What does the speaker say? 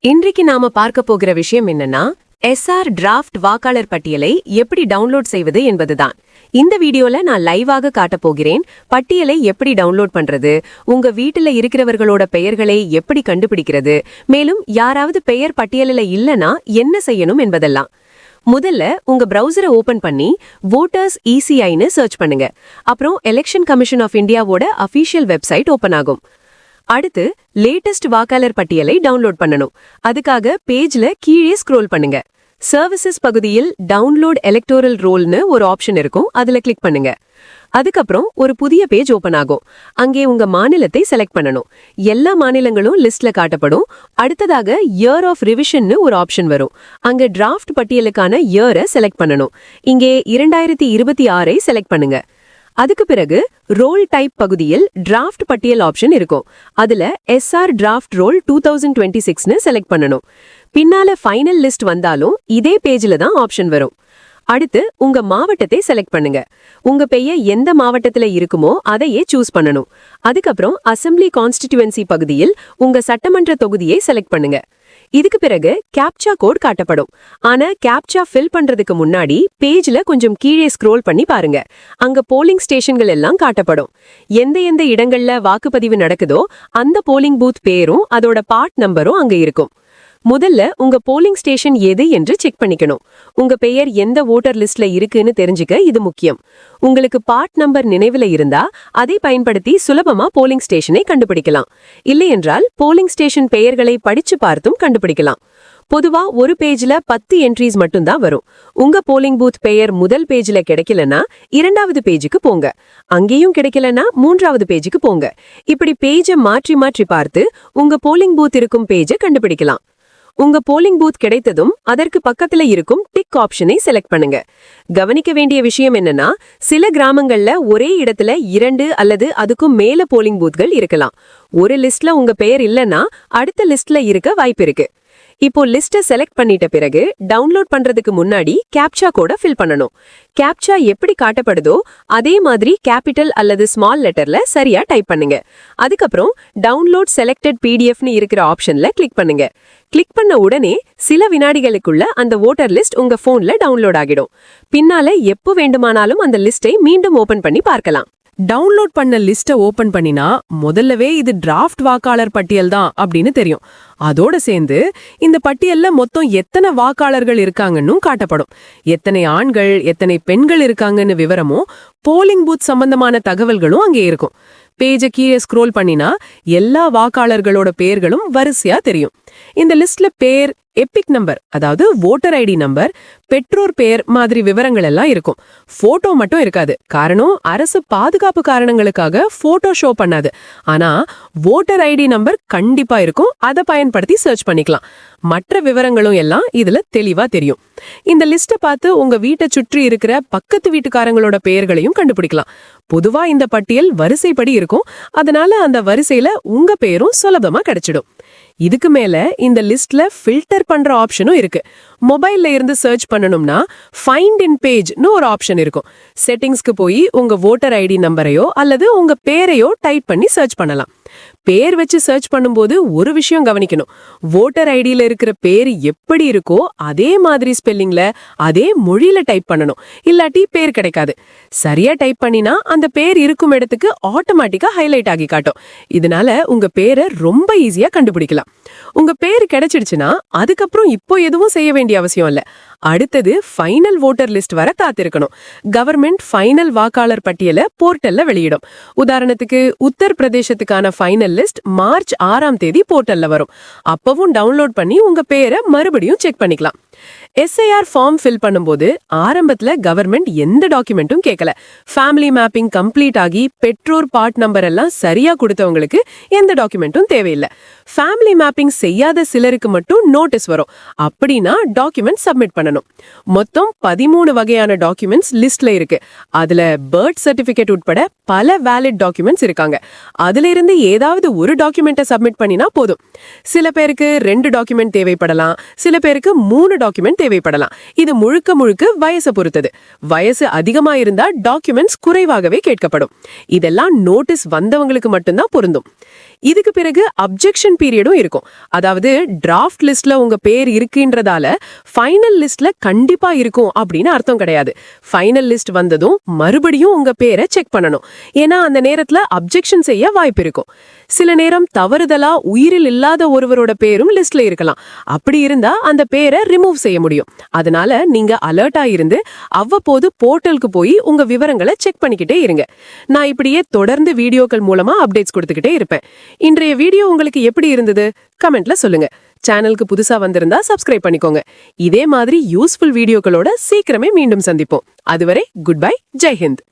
இன்றைக்கு நாம பார்க்க போகிற விஷயம் என்னன்னா எஸ்ஆர் டிராஃப்ட் வாக்காளர் பட்டியலை எப்படி டவுன்லோட் செய்வது என்பதுதான். இந்த வீடியோல நான் லைவாக காட்டப் போகிறேன். பட்டியலை எப்படி டவுன்லோட் பண்றது, உங்க வீட்டுல இருக்கிறவர்களோட பெயர்களை எப்படி கண்டுபிடிக்கிறது, மேலும் யாராவது பெயர் பட்டியலில் இல்லனா என்ன செய்யணும் என்பதெல்லாம். முதல்ல உங்க பிரவுசரை ஓபன் பண்ணி வோட்டர்ஸ் இசிஐன்னு சர்ச் பண்ணுங்க. அப்புறம் எலெக்ஷன் கமிஷன் ஆஃப் இந்தியாவோட அபிஷியல் வெப்சைட் ஓபன் ஆகும். அடுத்து லேட்டஸ்ட் வாக்காளர் பட்டியலை டவுன்லோட் பண்ணணும். அதுக்காக பேஜ்ல கீழே ஸ்க்ரோல் பண்ணுங்க. சர்வீசஸ் பகுதியில் டவுன்லோட் எலக்டோரல் ரோல்னு ஒரு ஆப்ஷன் இருக்கும், அதுல கிளிக் பண்ணுங்க. அதுக்கப்புறம் ஒரு புதிய பேஜ் ஓபன் ஆகும். அங்கே உங்க மாநிலத்தை செலக்ட் பண்ணணும். எல்லா மாநிலங்களும் லிஸ்ட்ல காட்டப்படும். அடுத்ததாக இயர் ஆஃப் ரிவிஷன்னு ஒரு ஆப்ஷன் வரும். அங்க டிராஃப்ட் பட்டியலுக்கான இயரை செலக்ட் பண்ணணும். இங்கே 2026ஐ செலக்ட் பண்ணுங்க. அதுக்கு பிறகு ரோல் டைப் பகுதியில் டிராஃப்ட் பட்டியல் ஆப்ஷன் இருக்கும். அதுல எஸ்ஆர் டிராஃப்ட் ரோல் 2026ன்னு செலக்ட் பண்ணணும். பின்னால ஃபைனல் லிஸ்ட் வந்தாலும் இதே பேஜ்ல தான் ஆப்ஷன் வரும். அடுத்து உங்க மாவட்டத்தை செலக்ட் பண்ணுங்க. உங்க பெயர் எந்த மாவட்டத்துல இருக்குமோ அதையே சூஸ் பண்ணணும். அதுக்கப்புறம் அசெம்பிளி கான்ஸ்டிடியூவன்சி பகுதியில் உங்க சட்டமன்ற தொகுதியை செலக்ட் பண்ணுங்க. இதுக்கு பிறகு கேப்சா கோட் காட்டப்படும். ஆனா கேப்சா ஃபில் பண்றதுக்கு முன்னாடி பேஜ்ல கொஞ்சம் கீழே ஸ்க்ரோல் பண்ணி பாருங்க. அங்க போலிங் ஸ்டேஷன்கள் எல்லாம் காட்டப்படும். எந்த எந்த இடங்கள்ல வாக்குப்பதிவு நடக்குதோ அந்த போலிங் பூத் பேரும் அதோட பார்ட் நம்பரும் அங்க இருக்கும். முதல்ல உங்க போலிங் ஸ்டேஷன் எது என்று செக் பண்ணிக்கணும். உங்க பெயர் எந்த ஓட்டர் லிஸ்ட்ல இருக்குன்னு தெரிஞ்சுக்க இது முக்கியம். உங்களுக்கு பார்ட் நம்பர் நினைவுல இருந்தா அதை பயன்படுத்தி சுலபமா போலிங் ஸ்டேஷனை கண்டுபிடிக்கலாம். இல்லையென்றால் போலிங் ஸ்டேஷன் பெயர்களை படிச்சு பார்த்தும் கண்டுபிடிக்கலாம். பொதுவா ஒரு பேஜ்ல 10 என்ட்ரிஸ் மட்டும்தான் வரும். உங்க போலிங் பூத் பெயர் முதல் பேஜ்ல கிடைக்கலனா இரண்டாவது பேஜுக்கு போங்க. அங்கேயும் கிடைக்கலனா மூன்றாவது பேஜுக்கு போங்க. இப்படி பேஜை மாற்றி மாற்றி பார்த்து உங்க போலிங் பூத் இருக்கும் பேஜை கண்டுபிடிக்கலாம். உங்க போலிங் பூத் கிடைத்ததும் அதற்கு பக்கத்துல இருக்கும் டிக் ஆப்ஷனை செலக்ட் பண்ணுங்க. கவனிக்க வேண்டிய விஷயம் என்னன்னா, சில கிராமங்கள்ல ஒரே இடத்துல 2 அல்லது அதுக்கும் மேல போலிங் பூத்கள் இருக்கலாம். ஒரு லிஸ்ட்ல உங்க பெயர் இல்லனா அடுத்த லிஸ்ட்ல இருக்க வாய்ப்பு இருக்கு. இப்போ லிஸ்ட்டை செலக்ட் பண்ணிட்ட பிறகு டவுன்லோட் பண்றதுக்கு முன்னாடி கேப்சா கோட ஃபில் பண்ணணும். கேப்சா எப்படி காட்டப்படுதோ அதே மாதிரி கேபிட்டல் அல்லது ஸ்மால் லெட்டர்ல சரியா டைப் பண்ணுங்க. அதுக்கப்புறம் டவுன்லோட் செலக்டட் பிடிஎஃப்னு இருக்கிற ஆப்ஷன்ல கிளிக் பண்ணுங்க. கிளிக் பண்ண உடனே சில வினாடிகளுக்குள்ள அந்த வோட்டர் லிஸ்ட் உங்க போன்ல டவுன்லோட் ஆகிடும். பின்னால எப்போ வேண்டுமானாலும் அந்த லிஸ்டை மீண்டும் ஓபன் பண்ணி பார்க்கலாம். டவுன்லோட் பண்ண லிஸ்ட ஓபன் பண்ணினா முதல்லவே இது டிராஃப்ட் வாக்காளர் பட்டியல் தான் அப்படின்னு தெரியும். அதோட சேர்ந்து இந்த பட்டியல்ல மொத்தம் எத்தனை வாக்காளர்கள் இருக்காங்கன்னு காட்டப்படும். எத்தனை ஆண்கள் எத்தனை பெண்கள் இருக்காங்கன்னு விவரமும் போலிங் பூத் சம்பந்தமான தகவல்களும் அங்கே இருக்கும். பேஜ கீழே ஸ்க்ரோல் பண்ணினா எல்லா வாக்காளர்களோட பெயர்களும் வரிசையா தெரியும். இந்த லிஸ்ட்ல பேர், எபிக் நம்பர் அதாவது வோட்டர் ஐடி நம்பர், பெற்றோர் பெயர் மாதிரி விவரங்கள் எல்லாம் இருக்கும். போட்டோ மட்டும் இருக்காது. காரணம் அரசு பாதுகாப்பு காரணங்களுக்காக போட்டோ ஷோ பண்ணாது. ஆனா வோட்டர் ஐடி நம்பர் கண்டிப்பா இருக்கும். அதை பயன்படுத்தி சர்ச் பண்ணிக்கலாம். மற்ற விவரங்களும் எல்லாம் இதுல தெளிவா தெரியும். இந்த லிஸ்ட பார்த்து உங்க வீட்டை சுற்றி இருக்கிற பக்கத்து வீட்டுக்காரங்களோட பெயர்களையும் கண்டுபிடிக்கலாம். பொதுவா இந்த பட்டியல் வரிசைப்படி இருக்கும். அதனால அந்த வரிசையில உங்க பெயரும் சுலபமா கிடைச்சிடும். இதுக்கு மேல இந்த லிஸ்ட்ல ஃபில்டர் பண்ற ஆப்ஷனும் இருக்கு. மொபைல்ல இருந்து சர்ச் பண்ணணும்னா ஃபைண்ட் இன் பேஜ்னு ஒரு ஆப்ஷன் இருக்கும். செட்டிங்ஸ்க்கு போய் உங்க வோட்டர் ஐடி நம்பரையோ அல்லது உங்க பேரையோ டைப் பண்ணி சர்ச் பண்ணலாம். பேர் வச்சு சர்ச் பண்ணும்போது ஒரு விஷயம் கவனிக்கணும். வோட்டர் ஐடியில இருக்கிற பேர் எப்படி இருக்கோ அதே மாதிரி ஸ்பெல்லிங்ல அதே மொழியில டைப் பண்ணணும். இல்லாட்டி பேர் கிடைக்காது. சரியா டைப் பண்ணினா அந்த பேர் இருக்கும் இடத்துக்கு ஆட்டோமேட்டிக்கா ஹைலைட் ஆகி காட்டும். இதனால உங்க பேரை ரொம்ப ஈஸியா கண்டுபிடிக்கலாம். உங்க பேர் கிடைச்சிடுச்சுன்னா அதுக்கப்புறம் இப்போ எதுவும் செய்ய வேண்டிய அவசியம் இல்ல. அடுத்தது ஃபைனல் வோட்டர் லிஸ்ட் வர காத்திருக்கணும். கவர்மெண்ட் ஃபைனல் வாக்காளர் பட்டியலை போர்ட்டல்ல வெளியிடும். உதாரணத்துக்கு உத்தரப்பிரதேசத்துக்கான ஃபைனல் லிஸ்ட் மார்ச் 6ஆம் தேதி போர்ட்டல்ல வரும். அப்பவும் டவுன்லோட் பண்ணி உங்க பேரை மறுபடியும் செக் பண்ணிக்கலாம். எஸ்ஐஆர் ஃபார்ம் ஃபில் பண்ணும்போது ஆரம்பத்துல கவர்மெண்ட் எந்த டாக்குமெண்ட்டும் கேட்கல. ஃபேமிலி மேப்பிங் கம்ப்ளீட் ஆகி பெற்றோர் பார்ட் நம்பர் எல்லாம் சரியா கொடுத்தவங்களுக்கு எந்த டாக்குமெண்ட்டும் தேவையில்லை. ஃபேமிலி மேப்பிங் செய்யாத சிலருக்கு மட்டும் நோட்டீஸ் வரும். அப்படின்னா டாக்குமெண்ட் சப்மிட் பண்ணணும். மொத்தம் 13 வகையான டாக்குமெண்ட்ஸ் லிஸ்ட்ல இருக்கு. அதுல பர்த் சர்டிபிகேட் உட்பட பல வேலிட் டாக்குமெண்ட்ஸ் இருக்காங்க. அதுல இருந்து ஏதாவது ஒரு டாக்குமெண்ட்டை சப்மிட் பண்ணினா போதும். சில பேருக்கு 2 டாக்குமெண்ட் தேவைப்படலாம். சில பேருக்கு 3 டாக்குமெண்ட் தேவைப்படலாம். இது முழுக்க முழுக்க வயசை பொறுத்தது. வயசு அதிகமா இருந்தா டாக்குமெண்ட்ஸ் குறைவாகவே கேட்கப்படும். இதெல்லாம் நோட்டீஸ் வந்தவங்களுக்கு மட்டும்தான் பொருந்தும். இதுக்கு பிறகு அப்ஜெக்ஷன் பீரியடும் இருக்கும். அதாவது டிராஃப்ட் லிஸ்ட்ல உங்க பேர் இருக்குன்றதால ஃபைனல் லிஸ்ட்ல கண்டிப்பா இருக்கும் அப்படின்னு அர்த்தம் கிடையாது. ஃபைனல் லிஸ்ட் வந்ததும் மறுபடியும் உங்க பேரை செக் பண்ணணும். ஏன்னா அந்த நேரத்துல அப்ஜெக்ஷன் செய்ய வாய்ப்பு இருக்கும். சில நேரம் தவறுதலா உயிரில் இல்லாத ஒருவரோட பேரும் லிஸ்ட்ல இருக்கலாம். அப்படி இருந்தா அந்த பேரை ரிமூவ் செய்ய முடியும். அதனால நீங்க அலர்ட்டா இருந்து அவ்வப்போது போர்ட்டலுக்கு போய் உங்க விவரங்களை செக் பண்ணிக்கிட்டே இருங்க. நான் இப்படியே தொடர்ந்து வீடியோக்கள் மூலமா அப்டேட்ஸ் கொடுத்துக்கிட்டே இருப்பேன். இன்றைய வீடியோ உங்களுக்கு எப்படி இருந்தது கமெண்ட்ல சொல்லுங்க. சேனலுக்கு புதுசா வந்திருந்தா சப்ஸ்கிரைப் பண்ணிக்கோங்க. இதே மாதிரி யூஸ்ஃபுல் வீடியோக்களோட சீக்கிரமே மீண்டும் சந்திப்போம். அதுவரை குட் பை, ஜெய் ஹிந்த்.